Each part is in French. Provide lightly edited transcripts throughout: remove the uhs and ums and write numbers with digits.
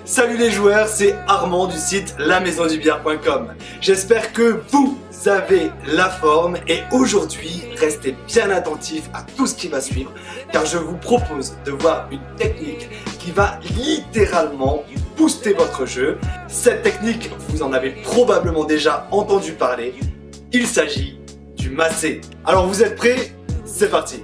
Salut les joueurs, c'est Armand du site lamaisondubillard.com. J'espère que vous avez la forme et aujourd'hui, restez bien attentifs à tout ce qui va suivre car je vous propose de voir une technique qui va littéralement booster votre jeu. Cette technique, vous en avez probablement déjà entendu parler. Il s'agit du massé. Alors vous êtes prêts? C'est parti!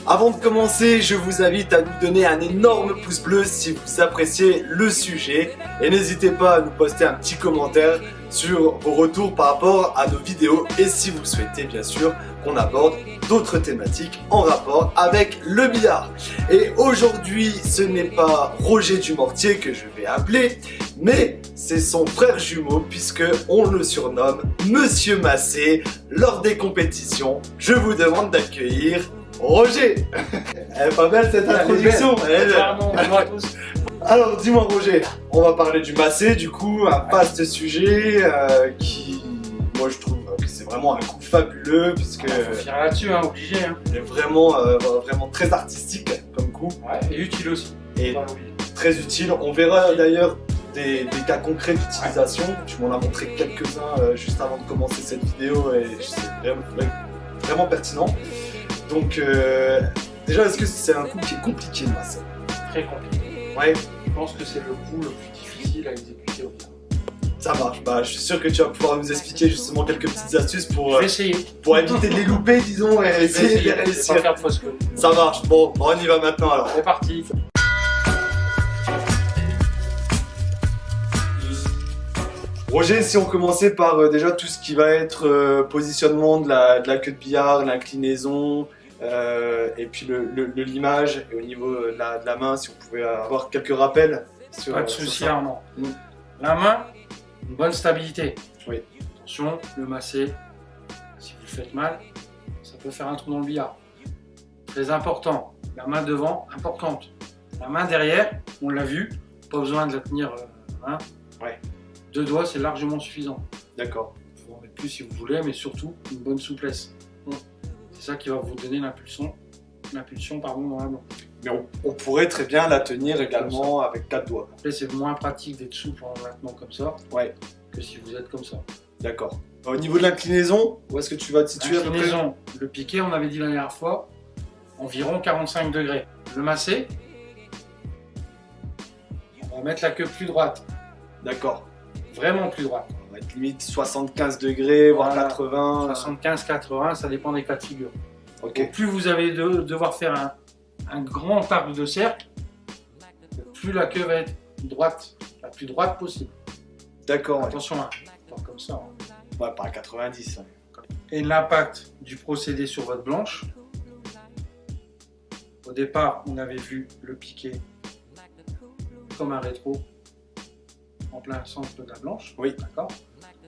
Avant de commencer, je vous invite à nous donner un énorme pouce bleu si vous appréciez le sujet et n'hésitez pas à nous poster un petit commentaire sur vos retours par rapport à nos vidéos et si vous souhaitez bien sûr qu'on aborde d'autres thématiques en rapport avec le billard. Et aujourd'hui, ce n'est pas Roger Dumortier que je vais appeler, mais c'est son frère jumeau puisque on le surnomme Monsieur Massé lors des compétitions. Je vous demande d'accueillir Roger. Elle est pas belle cette introduction. Alors dis-moi Roger, on va parler du massé, du coup un vaste sujet qui, moi je trouve que c'est vraiment un coup fabuleux puisque faut finir là-dessus, hein, obligé. Hein. Il est vraiment très artistique comme coup. Ouais, et utile aussi. Et très utile. On verra d'ailleurs des cas concrets d'utilisation. Ouais. Tu m'en as montré quelques-uns juste avant de commencer cette vidéo et c'est vraiment pertinent. Donc déjà, est-ce que c'est un coup qui est compliqué de masser? Très compliqué. Ouais. Je pense que c'est le coup le plus difficile à exécuter au billard. Ça marche, bah, je suis sûr que tu vas pouvoir nous expliquer justement quelques petites astuces pour, essayer. Pour éviter de les louper, disons, et essayer de les réussir. Pas faire de fausse queue. Ça marche, bon, on y va maintenant alors. C'est parti. Roger, si on commençait par déjà tout ce qui va être positionnement de la queue de billard, l'inclinaison, et puis le limage, et au niveau de la main, si on pouvait avoir quelques rappels. Pas de souci, Armand. La main, une bonne stabilité. Oui. Attention, le massé, si vous le faites mal, ça peut faire un trou dans le billard. Très important. La main devant, importante. La main derrière, on l'a vu, pas besoin de la tenir. Ouais. 2 doigts, c'est largement suffisant. D'accord. Vous en mettre plus si vous voulez, mais surtout une bonne souplesse. C'est ça qui va vous donner l'impulsion dans la main. Mais on pourrait très bien la tenir également avec 4 doigts. Après, c'est moins pratique d'être souple en la tenant comme ça que si vous êtes comme ça. D'accord. Au niveau de l'inclinaison, où est-ce que tu vas te situer à peu près? L'inclinaison, le piqué, on avait dit la dernière fois, environ 45 degrés. Le massé, on va mettre la queue plus droite. D'accord. Vraiment plus droite. On va être limite 75 degrés, voire 80. 75-80, ça dépend des cas de figure. Ok. Donc, plus vous allez devoir faire un grand arc de cercle, plus la queue va être droite, la plus droite possible. D'accord. Attention, pas comme ça. Ouais, pas à 90. Et l'impact du procédé sur votre blanche. Au départ, on avait vu le piqué comme un rétro en plein centre de la blanche. Oui. D'accord.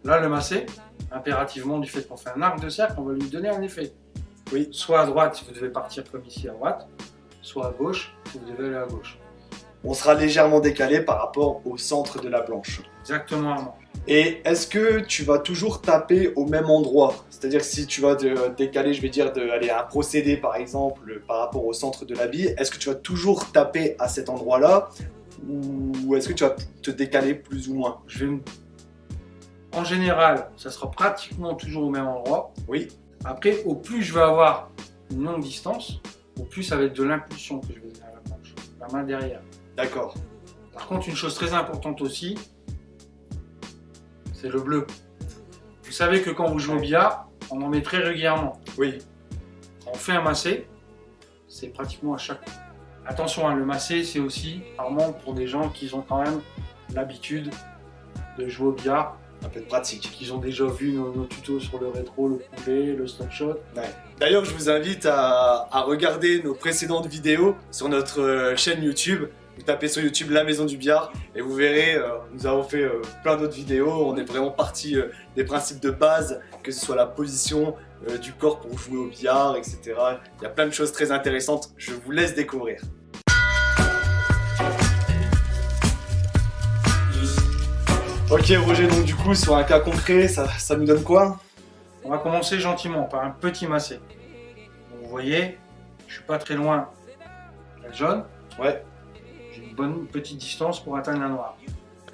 Là, le massé, impérativement, du fait qu'on fait un arc de cercle, on va lui donner un effet. Oui. Soit à droite, si vous devez partir comme ici à droite, soit à gauche, si vous devez aller à gauche. On sera légèrement décalé par rapport au centre de la blanche. Exactement, Armand. Et est-ce que tu vas toujours taper au même endroit? C'est-à-dire si tu vas décaler, je vais dire, un procédé par exemple par rapport au centre de la bille, est-ce que tu vas toujours taper à cet endroit-là? Ou est-ce que tu vas te décaler plus ou moins? En général, ça sera pratiquement toujours au même endroit. Oui. Après, au plus je vais avoir une longue distance, au plus ça va être de l'impulsion que je vais donner à la planche, la main derrière. D'accord. Par contre, une chose très importante aussi, c'est le bleu. Vous savez que quand vous jouez au billard, on en met très régulièrement. Oui. Quand on fait un massé, c'est pratiquement à chaque coup. Attention, le massé, c'est aussi vraiment pour des gens qui ont quand même l'habitude de jouer au billard. Un peu de pratique. Qu'ils ont déjà vu nos tutos sur le rétro, le poulet, le stop shot. Ouais. D'ailleurs, je vous invite à regarder nos précédentes vidéos sur notre chaîne YouTube Vous tapez sur YouTube La Maison du Billard et vous verrez, nous avons fait plein d'autres vidéos. On est vraiment parti des principes de base, que ce soit la position du corps pour jouer au billard, etc. Il y a plein de choses très intéressantes. Je vous laisse découvrir. Ok Roger, donc du coup sur un cas concret, ça nous donne quoi? On va commencer gentiment par un petit massé. Donc, vous voyez, je suis pas très loin de la jaune. Ouais. J'ai une bonne petite distance pour atteindre la noire.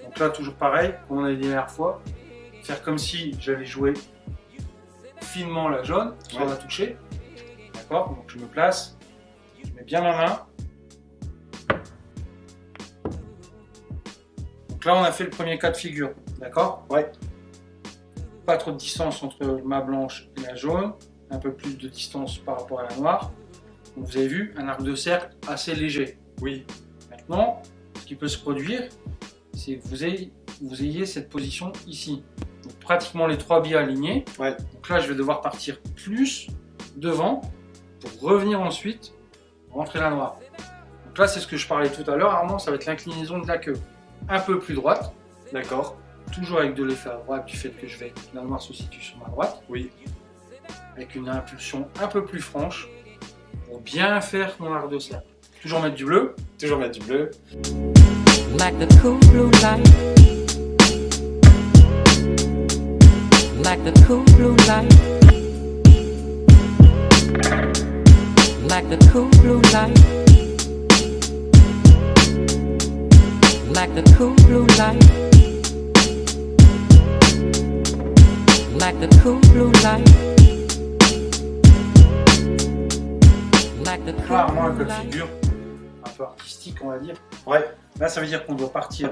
Donc là, toujours pareil, comme on a dit la dernière fois, faire comme si j'avais joué finement la jaune sans la toucher. D'accord? Donc je me place, je mets bien ma main. Donc là, on a fait le premier cas de figure. D'accord? Ouais. Pas trop de distance entre ma blanche et la jaune, un peu plus de distance par rapport à la noire. Donc vous avez vu, un arc de cercle assez léger. Oui. Maintenant, ce qui peut se produire, c'est que vous ayez cette position ici. Donc pratiquement les 3 billes alignés. Ouais. Donc là, je vais devoir partir plus devant pour revenir ensuite rentrer la noire. Donc là, c'est ce que je parlais tout à l'heure, Armand, ça va être l'inclinaison de la queue. Un peu plus droite. D'accord. Toujours avec de l'effet à droite du fait que la noire se situe sur ma droite. Oui. Avec une impulsion un peu plus franche pour bien faire mon arc de cercle. Toujours mettre du bleu. Toujours mettre du bleu. Like the cool blue light. Like the cool blue light. Like the cool blue light. Like the cool blue light. Like the cool blue light. Like the Là, cool moi, un blue cas de light. figure un peu artistique, on va dire. Ouais. Là, ça veut dire qu'on doit partir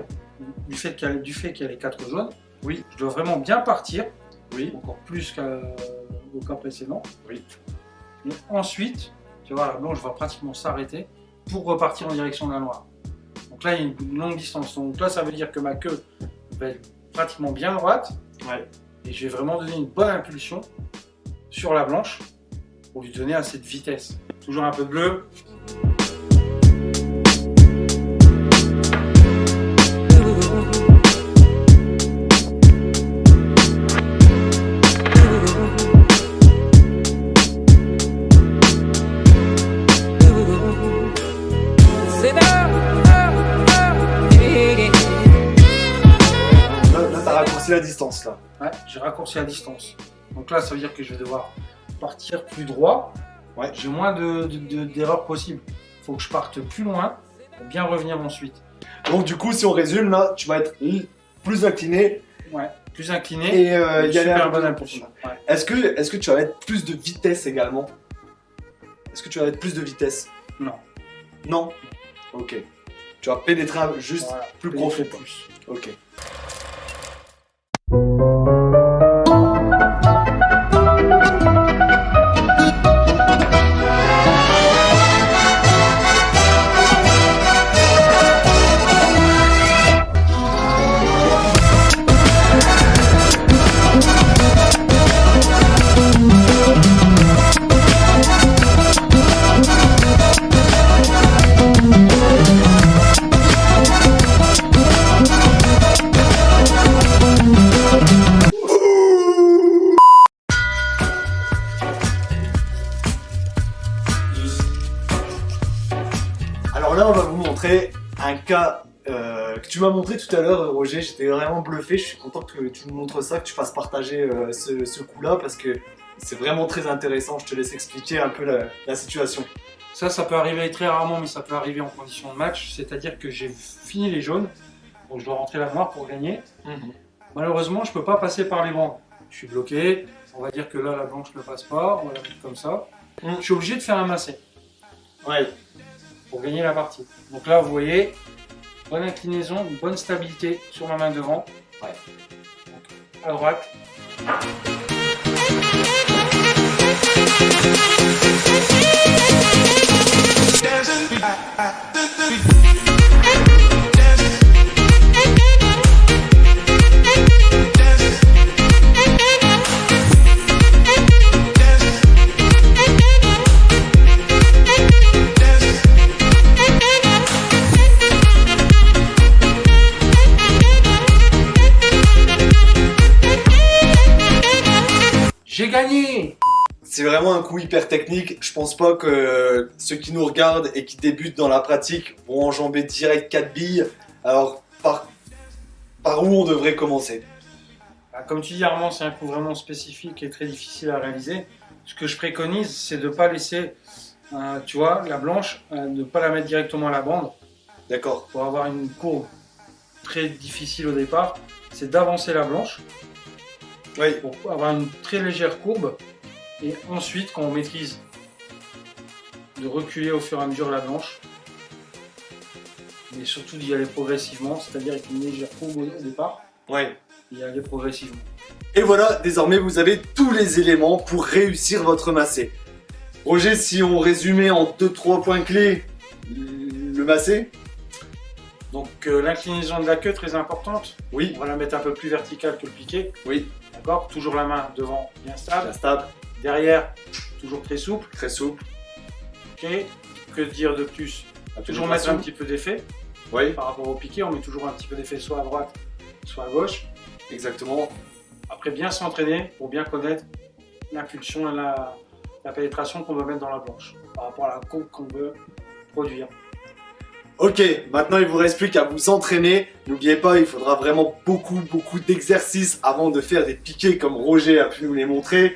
du fait qu'il y a les 4 jaunes. Oui. Je dois vraiment bien partir. Oui. Encore plus qu'au cas précédent. Oui. Et ensuite, tu vois, la blanche va pratiquement s'arrêter pour repartir en direction de la noire. Donc là, il y a une longue distance. Donc là, ça veut dire que ma queue va être pratiquement bien droite. Ouais. Et je vais vraiment donner une bonne impulsion sur la blanche pour lui donner assez de vitesse. Toujours un peu de bleu. Là, t'as raccourci la distance là. Ouais, j'ai raccourci la distance. Donc là, ça veut dire que je vais devoir partir plus droit. Ouais. J'ai moins d'erreurs possibles. Il faut que je parte plus loin pour bien revenir ensuite. Donc du coup, si on résume là, tu vas être plus incliné Ouais, plus incliné. et y aller super un peu bonne plus impulsion. profond. Ouais. Est-ce que tu vas mettre plus de vitesse également? Est-ce que tu vas mettre plus de vitesse? Non. Non. Ok. Tu vas pénétrer juste Voilà, plus pénétrer profond. plus. Ok. Alors là, on va vous montrer un cas que tu m'as montré tout à l'heure, Roger. J'étais vraiment bluffé. Je suis content que tu nous montres ça, que tu fasses partager ce coup-là parce que c'est vraiment très intéressant. Je te laisse expliquer un peu la situation. Ça peut arriver très rarement, mais ça peut arriver en condition de match. C'est-à-dire que j'ai fini les jaunes, donc je dois rentrer la noire pour gagner. Malheureusement, je peux pas passer par les bancs. Je suis bloqué. On va dire que là, la blanche ne passe pas. On va la mettre comme ça. Je suis obligé de faire un massé Ouais. pour gagner la partie. Donc là, vous voyez, bonne inclinaison, une bonne stabilité sur ma main devant. Ouais. Donc, à droite. J'ai gagné! C'est vraiment un coup hyper technique. Je pense pas que ceux qui nous regardent et qui débutent dans la pratique vont enjamber direct 4 billes. Alors, par où on devrait commencer? Bah, comme tu dis Armand, c'est un coup vraiment spécifique et très difficile à réaliser. Ce que je préconise, c'est de ne pas laisser, tu vois, la blanche, de ne pas la mettre directement à la bande D'accord. pour avoir une courbe très difficile au départ. C'est d'avancer la blanche Oui. pour avoir une très légère courbe. Et ensuite, quand on maîtrise, de reculer au fur et à mesure la blanche. Mais surtout d'y aller progressivement, c'est-à-dire avec une légère courbe au départ, Oui. et y aller progressivement. Et voilà, désormais vous avez tous les éléments pour réussir votre massé. Roger, si on résumait en 2-3 points clés le massé? Donc l'inclinaison de la queue très importante. Oui. On va la mettre un peu plus verticale que le piqué. Oui. D'accord. Toujours la main devant, bien stable. Stable. Derrière, toujours très souple. Très souple. Ok. Que dire de plus? Toujours mettre un petit peu d'effet. Oui. Par rapport au piqué, on met toujours un petit peu d'effet soit à droite, soit à gauche. Exactement. Après, bien s'entraîner pour bien connaître l'impulsion et la pénétration qu'on veut mettre dans la blanche par rapport à la courbe qu'on veut produire. Ok, maintenant il vous reste plus qu'à vous entraîner. N'oubliez pas, il faudra vraiment beaucoup d'exercices avant de faire des piqués comme Roger a pu nous les montrer.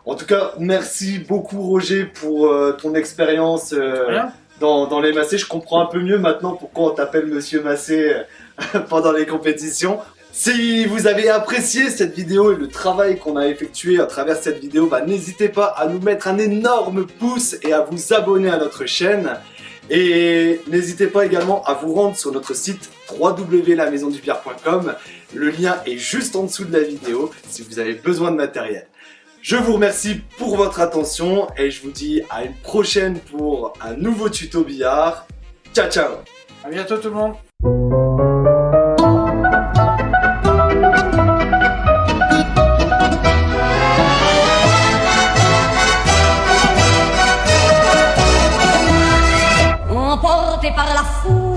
En tout cas, merci beaucoup Roger pour ton expérience dans les massés. Je comprends un peu mieux maintenant pourquoi on t'appelle Monsieur Massé pendant les compétitions. Si vous avez apprécié cette vidéo et le travail qu'on a effectué à travers cette vidéo, n'hésitez pas à nous mettre un énorme pouce et à vous abonner à notre chaîne. Et n'hésitez pas également à vous rendre sur notre site www.lamaisondupierre.com. Le lien est juste en dessous de la vidéo si vous avez besoin de matériel. Je vous remercie pour votre attention et je vous dis à une prochaine pour un nouveau tuto billard. Ciao ciao! À bientôt tout le monde! Emporté par la foule.